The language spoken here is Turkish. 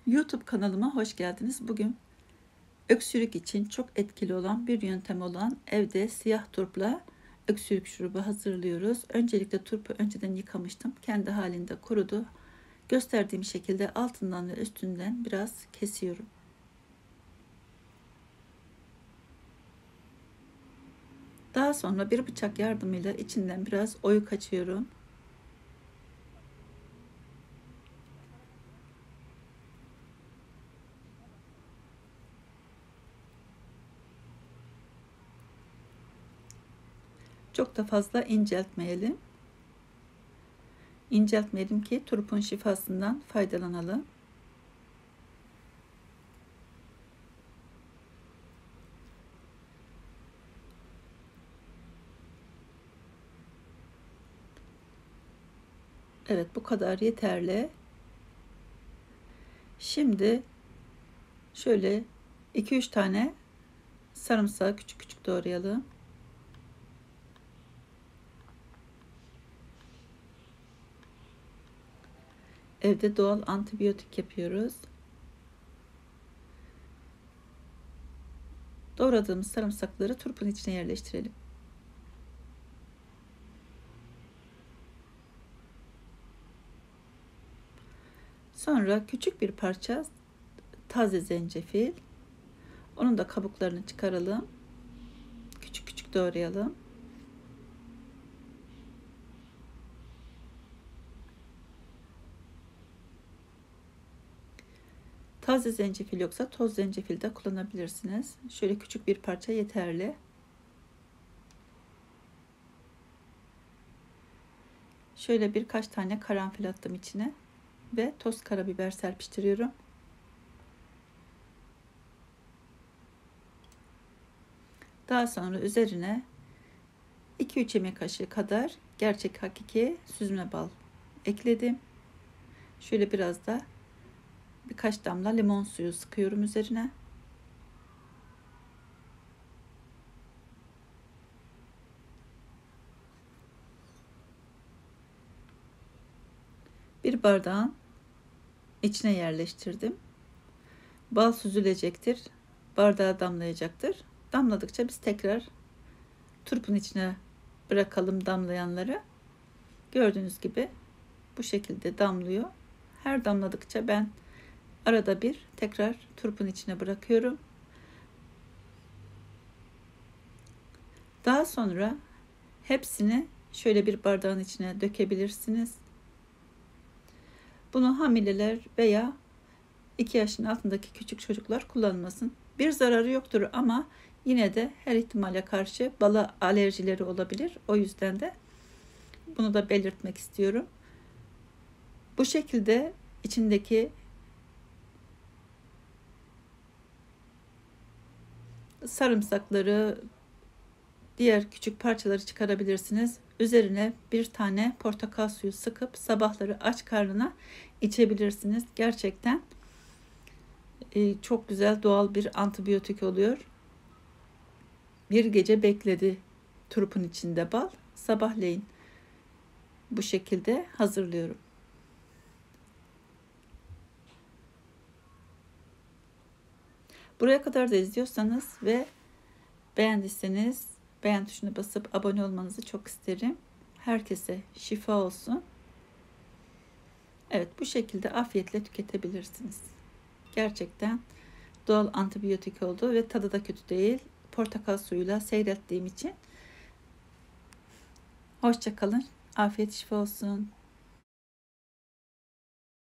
YouTube kanalıma hoş geldiniz. Bugün öksürük için çok etkili olan bir yöntem olan evde siyah turpla öksürük şurubu hazırlıyoruz. Öncelikle turpu önceden yıkamıştım. Kendi halinde kurudu. Gösterdiğim şekilde altından ve üstünden biraz kesiyorum. Daha sonra bir bıçak yardımıyla içinden biraz oyuk açıyorum. Çok da fazla inceltmeyelim. İnceltmeyelim ki turpun şifasından faydalanalım. Evet, bu kadar yeterli. Şimdi şöyle 2-3 tane sarımsağı küçük küçük doğrayalım. Evde doğal antibiyotik yapıyoruz. Doğradığımız sarımsakları turpun içine yerleştirelim. Sonra küçük bir parça taze zencefil. Onun da kabuklarını çıkaralım. Küçük küçük doğrayalım. Taze zencefil yoksa toz zencefil de kullanabilirsiniz. Şöyle küçük bir parça yeterli. Şöyle birkaç tane karanfil attım içine ve toz karabiber serpiştiriyorum. Daha sonra üzerine 2-3 yemek kaşığı kadar gerçek hakiki süzme bal ekledim. Şöyle biraz da birkaç damla limon suyu sıkıyorum üzerine. Bir bardağın içine yerleştirdim. Bal süzülecektir. Bardağa damlayacaktır. Damladıkça biz tekrar turpun içine bırakalım damlayanları. Gördüğünüz gibi bu şekilde damlıyor. Her damladıkça ben arada bir tekrar turpun içine bırakıyorum. Daha sonra hepsini şöyle bir bardağın içine dökebilirsiniz. Bunu hamileler veya 2 yaşın altındaki küçük çocuklar kullanmasın. Bir zararı yoktur ama yine de her ihtimale karşı bala alerjileri olabilir. O yüzden de bunu da belirtmek istiyorum. Bu şekilde içindeki sarımsakları, diğer küçük parçaları çıkarabilirsiniz. Üzerine bir tane portakal suyu sıkıp sabahları aç karnına içebilirsiniz. Gerçekten çok güzel doğal bir antibiyotik oluyor. Bir gece bekledi turpun içinde bal. Sabahleyin bu şekilde hazırlıyorum. Buraya kadar da izliyorsanız ve beğendiyseniz beğen tuşuna basıp abone olmanızı çok isterim. Herkese şifa olsun. Evet, bu şekilde afiyetle tüketebilirsiniz. Gerçekten doğal antibiyotik oldu ve tadı da kötü değil. Portakal suyuyla seyrettiğim için. Hoşça kalın. Afiyet şifa olsun.